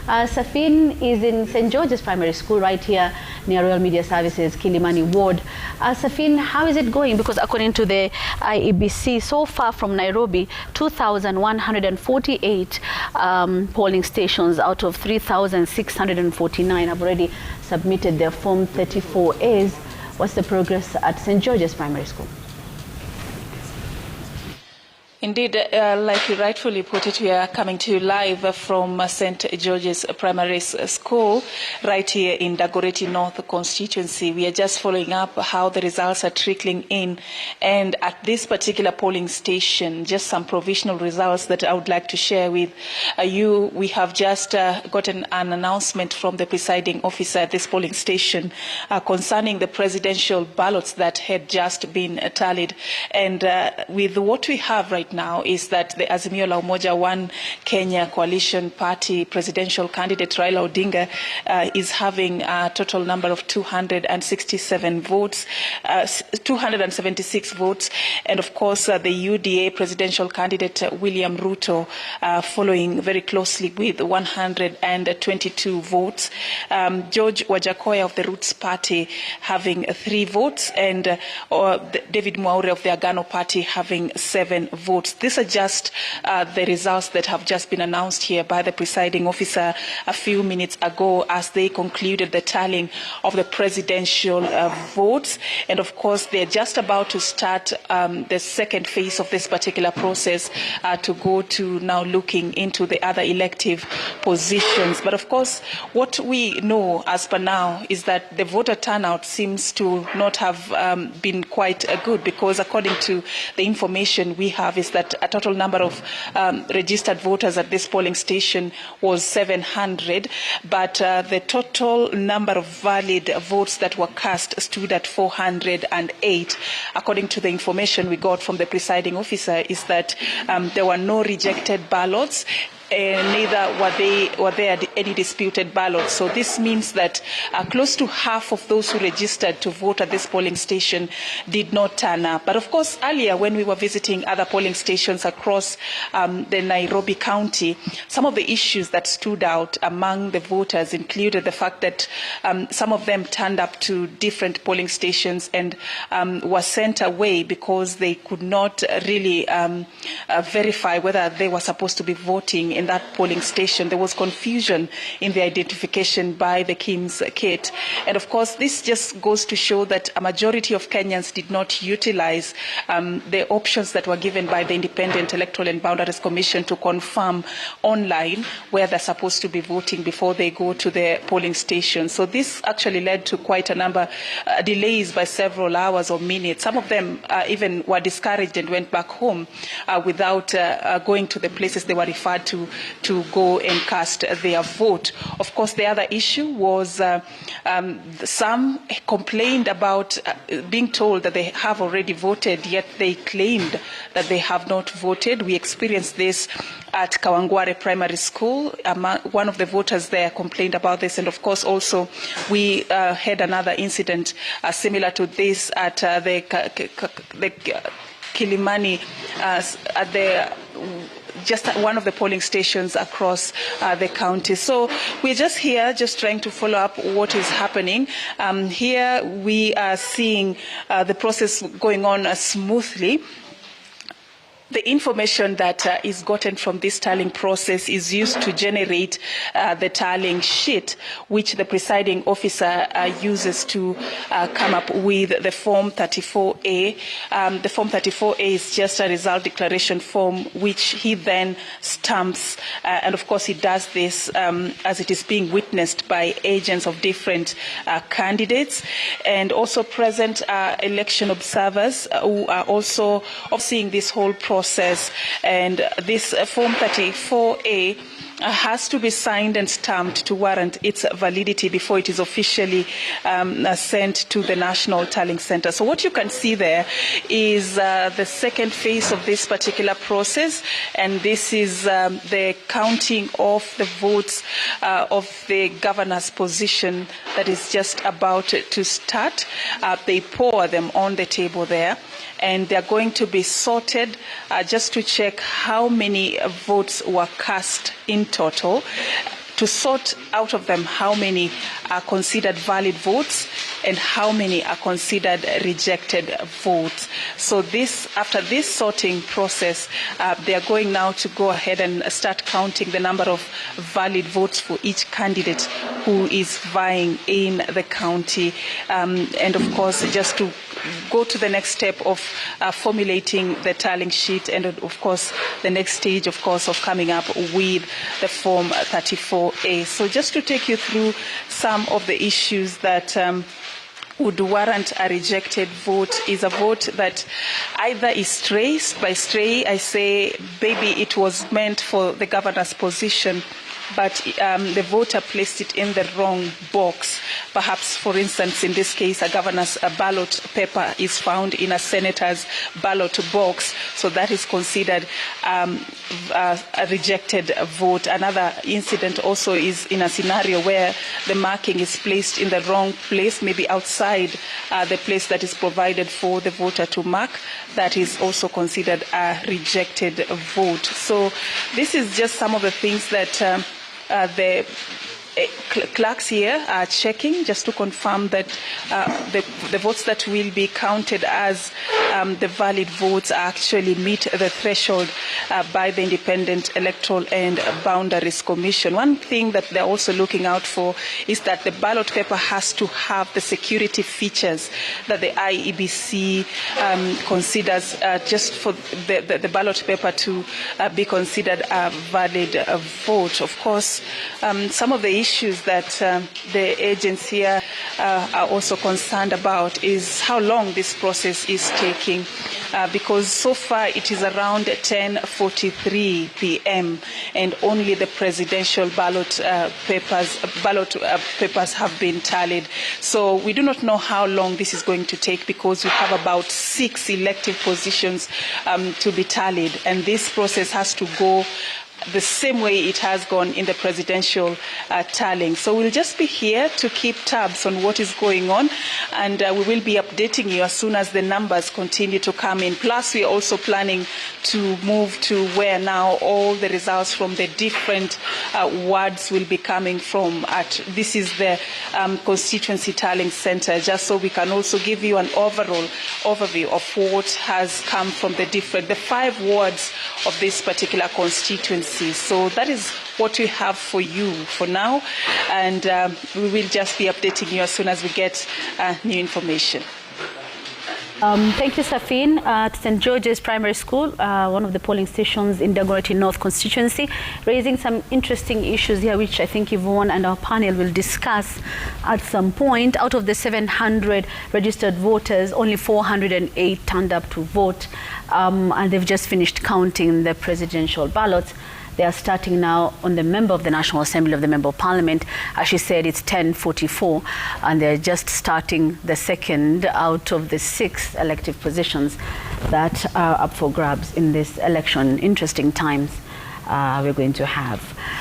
Safin is in St. George's Primary School right here near Royal Media Services, Kilimani Ward. Safin, how is it going? Because according to the IEBC, so far from Nairobi, 2,148 polling stations out of 3,649 have already submitted their Form 34As. What's the progress at St. George's Primary School? Indeed, like you rightfully put it, we are coming to you live from St. George's Primary School right here in Dagoretti North constituency. We are just following up how the results are trickling in. And at this particular polling station, just some provisional results that I would like to share with you. We have just gotten an announcement from the presiding officer at this polling station concerning the presidential ballots that had just been tallied. And with what we have right now is that the Azimio la Umoja One Kenya Coalition Party presidential candidate Raila Odinga is having a total number of 267 votes, 276 votes, and of course the UDA presidential candidate William Ruto following very closely with 122 votes. George Wajakoya of the Roots Party having 3 votes, and David Mwaure of the Agano Party having 7 votes. These are just the results that have just been announced here by the presiding officer a few minutes ago as they concluded the tallying of the presidential votes. And of course, they're just about to start the second phase of this particular process to go to now looking into the other elective positions. But of course, what we know as per now is that the voter turnout seems to not have been quite good, because according to the information we have is that a total number of registered voters at this polling station was 700, but the total number of valid votes that were cast stood at 408. According to the information we got from the presiding officer is that there were no rejected ballots. Neither were there any disputed ballots. So this means that close to half of those who registered to vote at this polling station did not turn up. But of course, earlier when we were visiting other polling stations across the Nairobi County, some of the issues that stood out among the voters included the fact that some of them turned up to different polling stations and were sent away because they could not really verify whether they were supposed to be voting in that polling station. There was confusion in the identification by the KIMS kit. And of course, this just goes to show that a majority of Kenyans did not utilize the options that were given by the Independent Electoral and Boundaries Commission to confirm online where they're supposed to be voting before they go to the polling station. So this actually led to quite a number of delays by several hours or minutes. Some of them even were discouraged and went back home without going to the places they were referred to go and cast their vote. Of course, the other issue was some complained about being told that they have already voted, yet they claimed that they have not voted. We experienced this at Kawangware Primary School. One of the voters there complained about this, and of course also we had another incident similar to this at the Kilimani at the just one of the polling stations across the county. So we're just here, just trying to follow up what is happening. Here we are seeing the process going on smoothly. The information that is gotten from this tallying process is used to generate the tallying sheet, which the presiding officer uses to come up with the Form 34A. The Form 34A is just a result declaration form, which he then stamps. And of course, he does this as it is being witnessed by agents of different candidates, and also present election observers who are also overseeing this whole process. And this Form 34A has to be signed and stamped to warrant its validity before it is officially sent to the National Tallying Center. So what you can see there is the second phase of this particular process, and this is the counting of the votes of the governor's position that is just about to start. They pour them on the table there, and they're going to be sorted just to check how many votes were cast in total. to sort out of them how many are considered valid votes and how many are considered rejected votes. So after this sorting process, they are going now to go ahead and start counting the number of valid votes for each candidate who is vying in the county. And of course, just to go to the next step of formulating the tallying sheet, and of course the next stage, of course, of coming up with the Form 34A. So just to take you through some of the issues that would warrant a rejected vote is a vote that either is traced. By stray, I say maybe it was meant for the governor's position, but the voter placed it in the wrong box. Perhaps, for instance, in this case, a governor's ballot paper is found in a senator's ballot box, so that is considered a rejected vote. Another incident also is in a scenario where the marking is placed in the wrong place, maybe outside the place that is provided for the voter to mark. That is also considered a rejected vote. So this is just some of the things that the clerks here are checking, just to confirm that the votes that will be counted as the valid votes actually meet the threshold by the Independent Electoral and Boundaries Commission. One thing that they're also looking out for is that the ballot paper has to have the security features that the IEBC considers just for the ballot paper to be considered a valid vote. Of course, some of the issues that the agency here are also concerned about is how long this process is taking, because so far it is around 10:43 p.m. and only the presidential ballot papers have been tallied. So we do not know how long this is going to take, because we have about 6 elective positions to be tallied, and this process has to go the same way it has gone in the presidential tallying. So we'll just be here to keep tabs on what is going on, and we will be updating you as soon as the numbers continue to come in. Plus, we are also planning to move to where now all the results from the different wards will be coming from. This is the constituency tallying center, just so we can also give you an overall overview of what has come from the 5 wards of this particular constituency. So that is what we have for you for now, and we will just be updating you as soon as we get new information. Thank you, Safin. At St. George's Primary School, one of the polling stations in Dagoretti North constituency, raising some interesting issues here, which I think Yvonne and our panel will discuss at some point. Out of the 700 registered voters, only 408 turned up to vote, and they've just finished counting the presidential ballots. They are starting now on the member of the National Assembly of the Member of Parliament. As she said, it's 10:44, and they're just starting the second out of the 6 elective positions that are up for grabs in this election. Interesting times we're going to have.